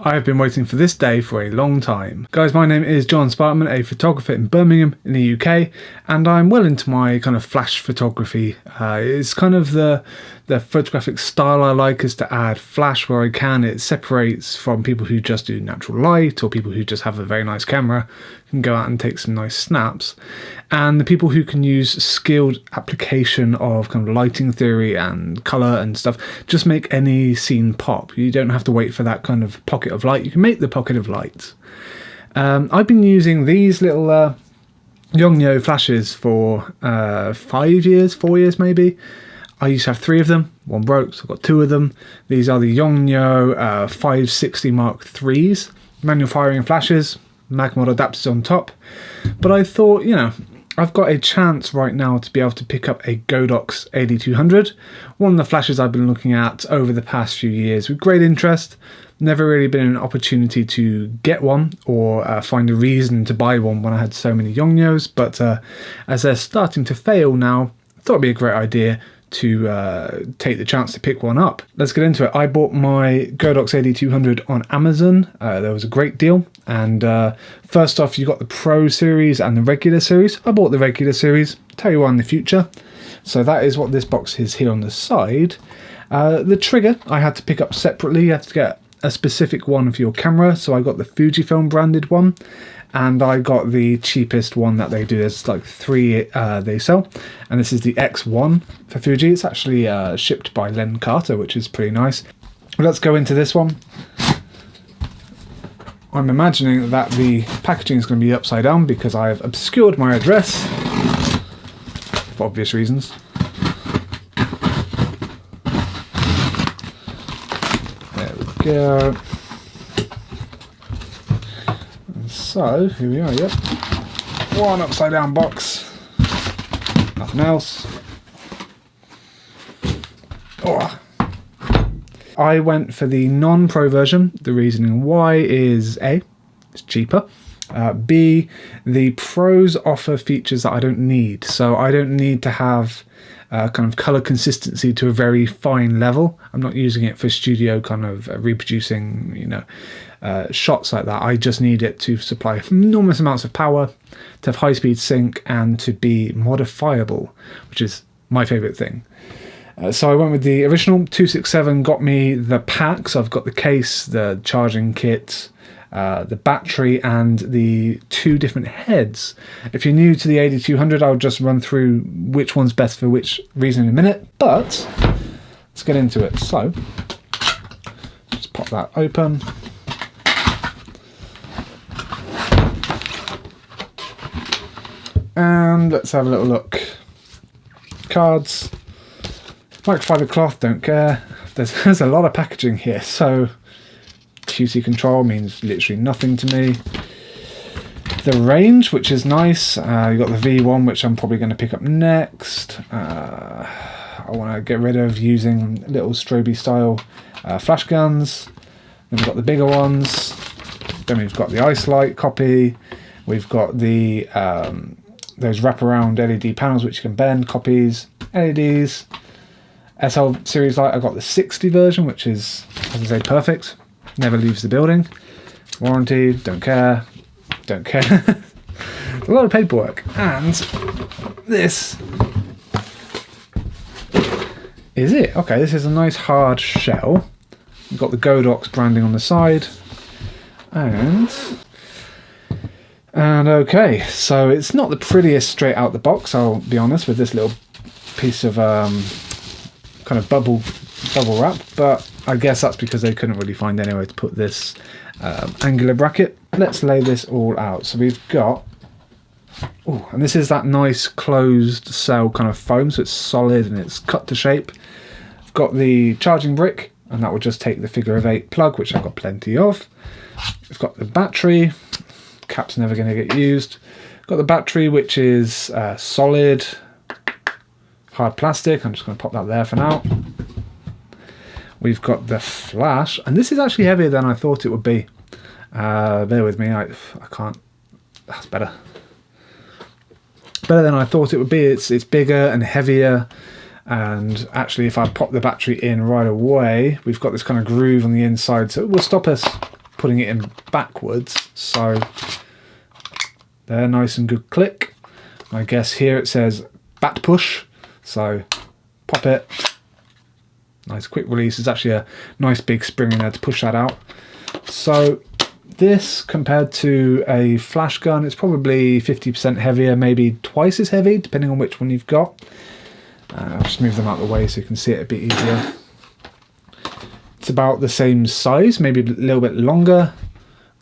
I have been waiting for this day for a long time. Guys, my name is John Spartman, a photographer in Birmingham in the UK, and I'm well into my kind of flash photography. It's kind of the photographic style I like, is to add flash where I can. It separates from people who just do natural light, or people who just have a very nice camera, can go out and take some nice snaps, and the people who can use skilled application of kind of lighting theory and colour and stuff, just make any scene pop. You don't have to wait for that kind of pocket of light. You can make the pocket of light. I've been using these little Yongnuo flashes for 4 years maybe. I used to have 3 of them. One broke, so I've got 2 of them. These are the Yongnuo 560 Mark IIIs, manual firing flashes, mag mod adapters on top. But I thought, you know, I've got a chance right now to be able to pick up a Godox AD200, one of the flashes I've been looking at over the past few years with great interest. Never really been an opportunity to get one or find a reason to buy one when I had so many Yongnuos, but as they're starting to fail now, I thought it'd be a great idea to take the chance to pick one up. Let's get into it. I bought my Godox AD200 on Amazon. There was a great deal, and first off, you got the Pro series and the regular series. I bought the regular series. I'll tell you why in the future. So that is what this box is here on the side. The trigger I had to pick up separately. You have to get a specific one for your camera, so I got the Fujifilm branded one, and I got the cheapest one that they do. There's like 3 they sell, and this is the X1 for Fuji. It's actually shipped by Len Carter, which is pretty nice. Let's go into this one. I'm imagining that the packaging is going to be upside down because I've obscured my address for obvious reasons. There we go. So, here we are, yep. One upside down box. Nothing else. Oh. I went for the non-pro version. The reasoning why is A, it's cheaper. B, the pros offer features that I don't need. So I don't need to have kind of color consistency to a very fine level. I'm not using it for studio kind of reproducing, you know, shots like that. I just need it to supply enormous amounts of power, to have high-speed sync, and to be modifiable, which is my favorite thing. So I went with the original 267, got me the pack. So I've got the case, the charging kit, the battery, and the 2 different heads. If you're new to the AD200, I'll just run through which one's best for which reason in a minute, but let's get into it. So just pop that open. And let's have a little look. Cards, microfiber cloth, don't care. There's a lot of packaging here, so QC control means literally nothing to me. The range, which is nice. You've got the V1, which I'm probably going to pick up next. I want to get rid of using little strobe style flash guns. Then we've got the bigger ones. Then we've got the ice light copy. We've got the those wraparound LED panels which you can bend, copies, LEDs. SL series light, I got the 60 version, which is, as I say, perfect. Never leaves the building. Warranty, don't care. Don't care. A lot of paperwork. And this is it. Okay, this is a nice hard shell. We've got the Godox branding on the side. And okay, so it's not the prettiest straight out the box, I'll be honest, with this little piece of kind of bubble wrap, but I guess that's because they couldn't really find anywhere to put this angular bracket. Let's lay this all out. So we've got, oh, and this is that nice closed cell kind of foam, so it's solid and it's cut to shape. I've got the charging brick, and that will just take the figure of 8 plug, which I've got plenty of. We've got the battery. Cap's never going to get used. Got the battery, which is solid, hard plastic. I'm just going to pop that there for now. We've got the flash, and this is actually heavier than I thought it would be. Bear with me, I can't. That's better. Better than I thought it would be. It's bigger and heavier, and actually, if I pop the battery in right away, we've got this kind of groove on the inside, so it will stop us putting it in backwards. So they're nice and good click. I guess here it says bat push, so pop it. Nice quick release. There's actually a nice big spring in there to push that out. So this, compared to a flash gun, it's probably 50% heavier, maybe twice as heavy, depending on which one you've got. I'll just move them out of the way so you can see it a bit easier. It's about the same size, maybe a little bit longer.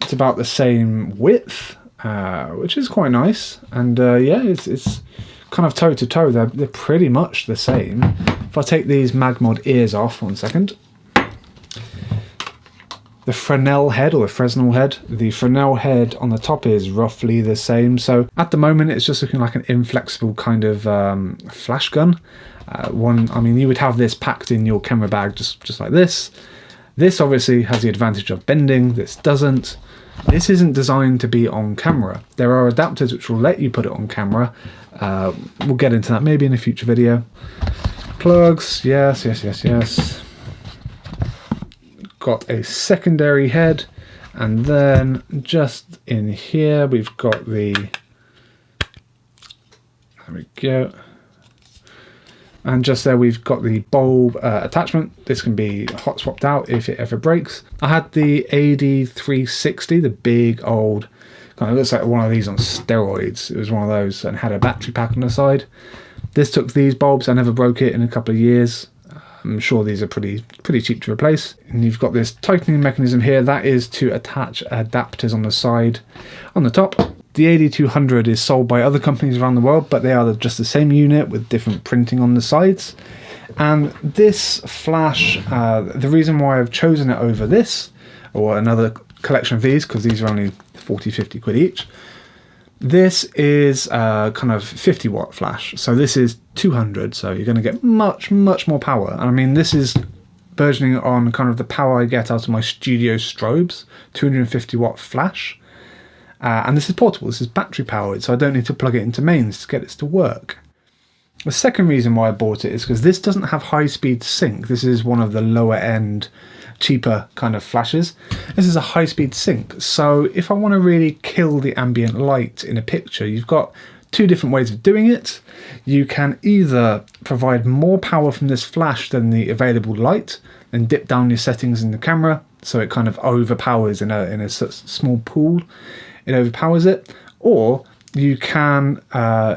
It's about the same width, which is quite nice. And yeah, it's kind of toe to toe. They're pretty much the same. If I take these Magmod ears off, 1 second. The Fresnel head, or the Fresnel head, the Fresnel head on the top is roughly the same. So at the moment, it's just looking like an inflexible kind of flash gun. I mean, you would have this packed in your camera bag just like this. This obviously has the advantage of bending. This doesn't. This isn't designed to be on camera. There are adapters which will let you put it on camera. We'll get into that maybe in a future video. Plugs, yes. Got a secondary head, and then just in here we've got the, there we go, and just there we've got the bulb attachment. This can be hot swapped out if it ever breaks. I had the AD360, the big old, kind of looks like one of these on steroids. It was one of those and had a battery pack on the side. This took these bulbs. I never broke it in a couple of years. I'm sure these are pretty cheap to replace. And you've got this tightening mechanism here. That is to attach adapters on the side. On the top, the AD200 is sold by other companies around the world, but they are just the same unit with different printing on the sides. And this flash, the reason why I've chosen it over this, or another collection of these, because these are only 40-50 quid each, this is kind of 50 watt flash, so this is 200, so you're going to get much more power. And I mean, this is versioning on kind of the power I get out of my studio strobes, 250 watt flash. And this is portable, this is battery powered, so I don't need to plug it into mains to get it to work. The second reason why I bought it is because this doesn't have high-speed sync. This is one of the lower end, cheaper kind of flashes. This is a high-speed sync, so if I want to really kill the ambient light in a picture, you've got two different ways of doing it. You can either provide more power from this flash than the available light and dip down your settings in the camera, so it kind of overpowers in a small pool. It overpowers it. Or you can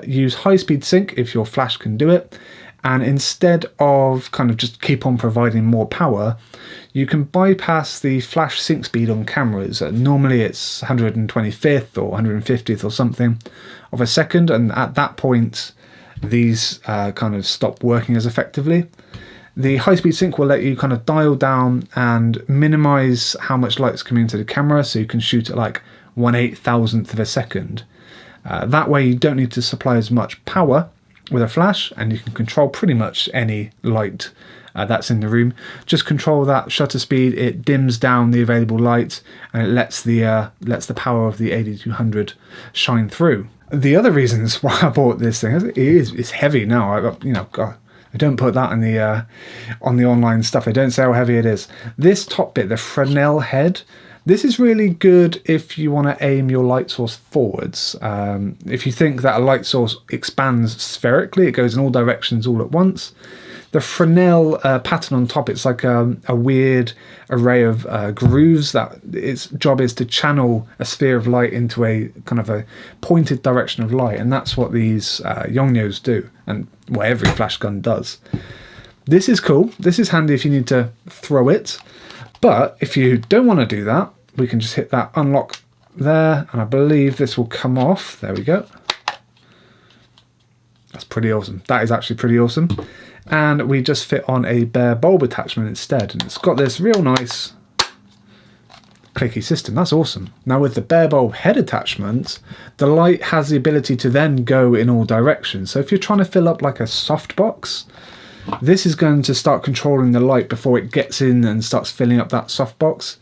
use high-speed sync if your flash can do it, and instead of kind of just keep on providing more power, you can bypass the flash sync speed on cameras. Normally it's 125th or 150th or something of a second, and at that point these kind of stop working as effectively. The high-speed sync will let you kind of dial down and minimize how much light's coming into the camera, so you can shoot at like 1/8000th of a second. That way you don't need to supply as much power with a flash, and you can control pretty much any light that's in the room. Just control that shutter speed, it dims down the available light, and it lets the power of the AD200 shine through. The other reasons why I bought this thing is it's heavy now. God, I don't put that on the online stuff. I don't say how heavy it is. This top bit, the Fresnel head, this is really good if you want to aim your light source forwards. If you think that a light source expands spherically, it goes in all directions all at once. The Fresnel pattern on top, it's like a weird array of grooves that its job is to channel a sphere of light into a kind of a pointed direction of light, and that's what these Yongnyos do, and what every flash gun does. This is cool. This is handy if you need to throw it, but if you don't want to do that, we can just hit that unlock there, and I believe this will come off. There we go. That's pretty awesome. That is actually pretty awesome. And we just fit on a bare bulb attachment instead, and it's got this real nice clicky system. That's awesome. Now with the bare bulb head attachment, the light has the ability to then go in all directions. So if you're trying to fill up like a softbox, this is going to start controlling the light before it gets in and starts filling up that softbox.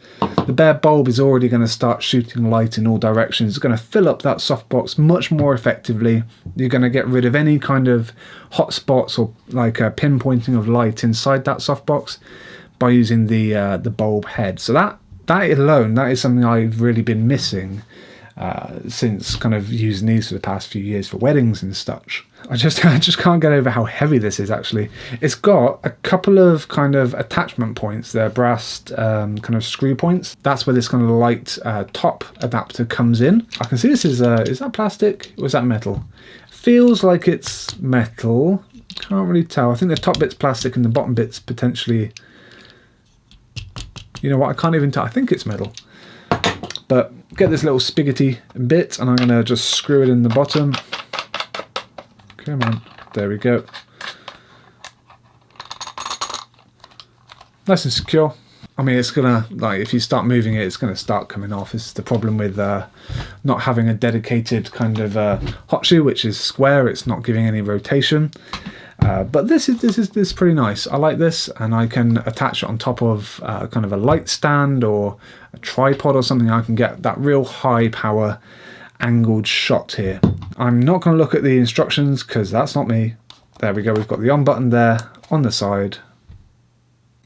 The bare bulb is already going to start shooting light in all directions. It's going to fill up that softbox much more effectively. You're going to get rid of any kind of hot spots or like a pinpointing of light inside that softbox by using the bulb head. So that that alone, that is something I've really been missing since kind of using these for the past few years for weddings and such. I just can't get over how heavy this is actually. It's got a couple of kind of attachment points. They're brass kind of screw points. That's where this kind of light top adapter comes in. I can see this is that plastic or is that metal? Feels like it's metal. Can't really tell. I think the top bit's plastic and the bottom bit's potentially... You know what, I can't even tell. I think it's metal. But get this little spigoty bit and I'm going to just screw it in the bottom. Come on, there we go. Nice and secure. I mean, it's gonna, like, if you start moving it, it's gonna start coming off. This is the problem with not having a dedicated kind of hot shoe, which is square. It's not giving any rotation. But this is pretty nice. I like this, and I can attach it on top of kind of a light stand or a tripod or something. I can get that real high power angled shot here. I'm not going to look at the instructions because that's not me. There we go. We've got the on button there on the side,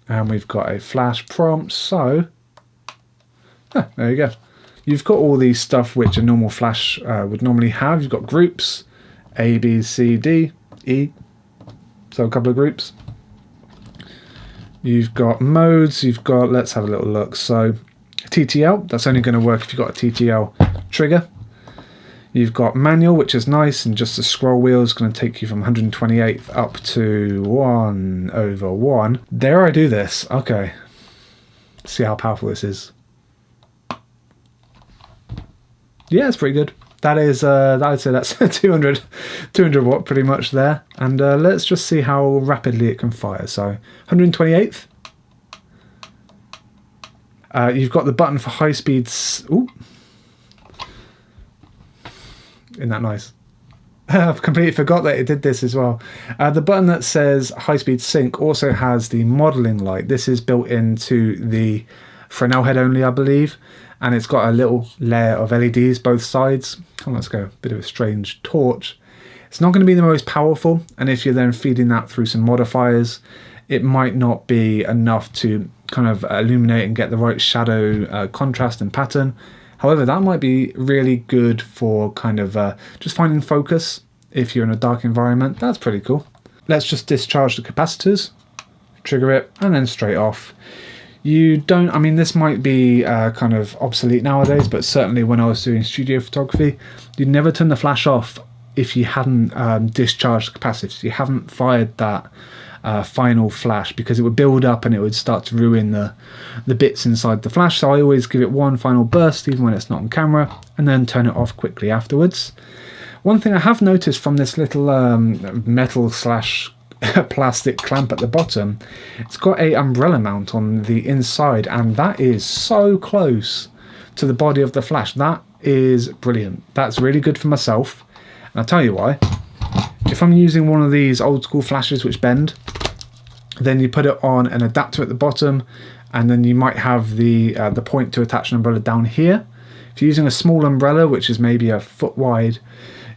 and we've got a flash prompt. So there you go. You've got all these stuff which a normal flash would normally have. You've got groups A, B, C, D, E. So a couple of groups. You've got modes. You've got, let's have a little look. So TTL, that's only going to work if you've got a TTL trigger. You've got manual, which is nice, and just the scroll wheel is going to take you from 128th up to 1/1. Dare I do this? Okay. See how powerful this is. Yeah, it's pretty good. That is, I'd say that's 200 watt pretty much there. And let's just see how rapidly it can fire. So 128th. You've got the button for high speeds. Ooh. Isn't that nice? I've completely forgot that it did this as well. The button that says high speed sync also has the modeling light. This is built into the Fresnel head only, I believe. And it's got a little layer of LEDs both sides. Oh, let's go. Bit of a strange torch. It's not going to be the most powerful. And if you're then feeding that through some modifiers, it might not be enough to kind of illuminate and get the right shadow contrast and pattern. However, that might be really good for kind of just finding focus if you're in a dark environment. That's pretty cool. Let's just discharge the capacitors, trigger it, and then straight off. You don't, I mean, this might be kind of obsolete nowadays, but certainly when I was doing studio photography, you'd never turn the flash off if you hadn't discharged the capacitors. You haven't fired that final flash, because it would build up and it would start to ruin the bits inside the flash. So I always give it one final burst even when it's not on camera, and then turn it off quickly afterwards. One thing I have noticed from this little metal slash plastic clamp at the bottom, it's got a umbrella mount on the inside, and that is so close to the body of the flash. That is brilliant. That's really good for myself, and I'll tell you why. If I'm using one of these old school flashes which bend, then you put it on an adapter at the bottom, and then you might have the point to attach an umbrella down here. If you're using a small umbrella, which is maybe a foot wide,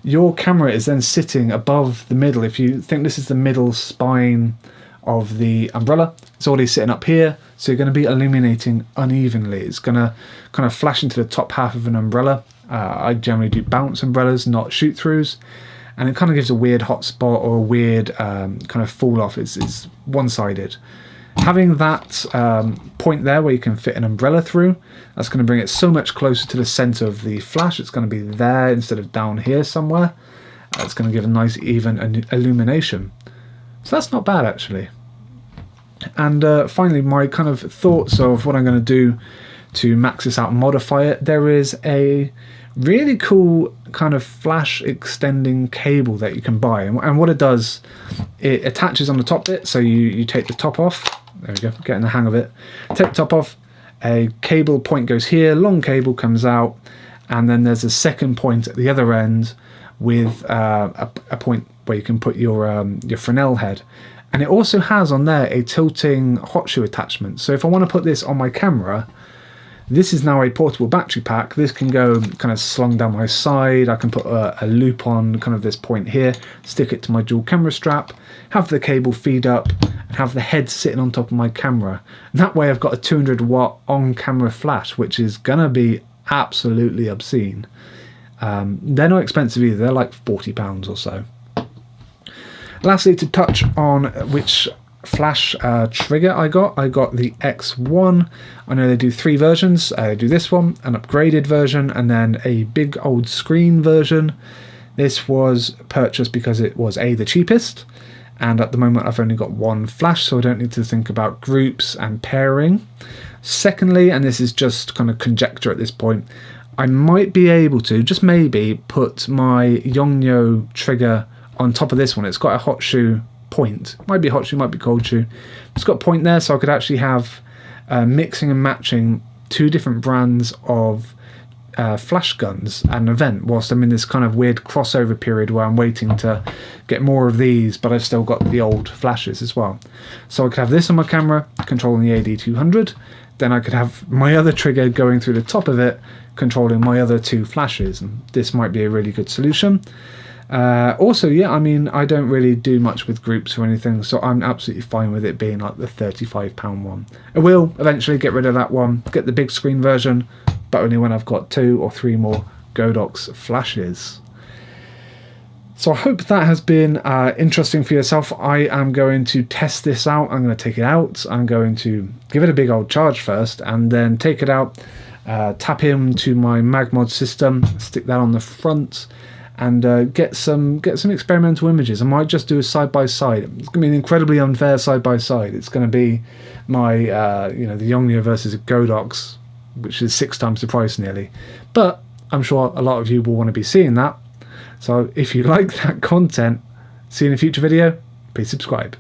your camera is then sitting above the middle. If you think this is the middle spine of the umbrella, it's already sitting up here, so you're going to be illuminating unevenly. It's going to kind of flash into the top half of an umbrella. I generally do bounce umbrellas, not shoot-throughs, and it kind of gives a weird hot spot or a weird kind of fall off. It's one-sided. Having that point there where you can fit an umbrella through, that's going to bring it so much closer to the center of the flash. It's going to be there instead of down here somewhere. It's going to give a nice even illumination. So that's not bad actually. And finally, my kind of thoughts of what I'm going to do to max this out and modify it. There is a really cool kind of flash extending cable that you can buy, and what it does, it attaches on the top bit. So you take the top off. There we go, getting the hang of it. Take the top off, a cable point goes here, long cable comes out, and then there's a second point at the other end with a point where you can put your Fresnel head. And it also has on there a tilting hot shoe attachment. So if I want to put this on my camera, This is now a portable battery pack. This can go kind of slung down my side. I can put a loop on kind of this point here, stick it to my dual camera strap, have the cable feed up, and have the head sitting on top of my camera. And that way I've got a 200 watt on-camera flash, which is gonna be absolutely obscene. They're not expensive either. They're like £40 or so. Lastly, to touch on which flash trigger I got the X1. I know they do 3 versions. They do this one, an upgraded version, and then a big old screen version. This was purchased because it was the cheapest, and at the moment I've only got one flash, so I don't need to think about groups and pairing. Secondly, and this is just kind of conjecture at this point, I might be able to, just maybe, put my Yongnuo trigger on top of this one. It's got a hot shoe point. Might be hot shoe, might be cold shoe. It's got a point there, so I could actually have mixing and matching 2 different brands of flash guns at an event whilst I'm in this kind of weird crossover period where I'm waiting to get more of these, but I've still got the old flashes as well. So I could have this on my camera controlling the AD200, then I could have my other trigger going through the top of it controlling my other 2 flashes, and this might be a really good solution. Also, yeah, I mean, I don't really do much with groups or anything, so I'm absolutely fine with it being like the £35 one. I will eventually get rid of that one, get the big screen version, but only when I've got 2 or 3 more Godox flashes. So I hope that has been interesting for yourself. I am going to test this out. I'm going to take it out. I'm going to give it a big old charge first, and then take it out, tap into my MagMod system, stick that on the front, and get some experimental images. I might just do a side-by-side. It's going to be an incredibly unfair side-by-side. It's going to be my, the Yongnuo versus Godox, which is 6 times the price nearly. But I'm sure a lot of you will want to be seeing that. So if you like that content, see you in a future video. Please subscribe.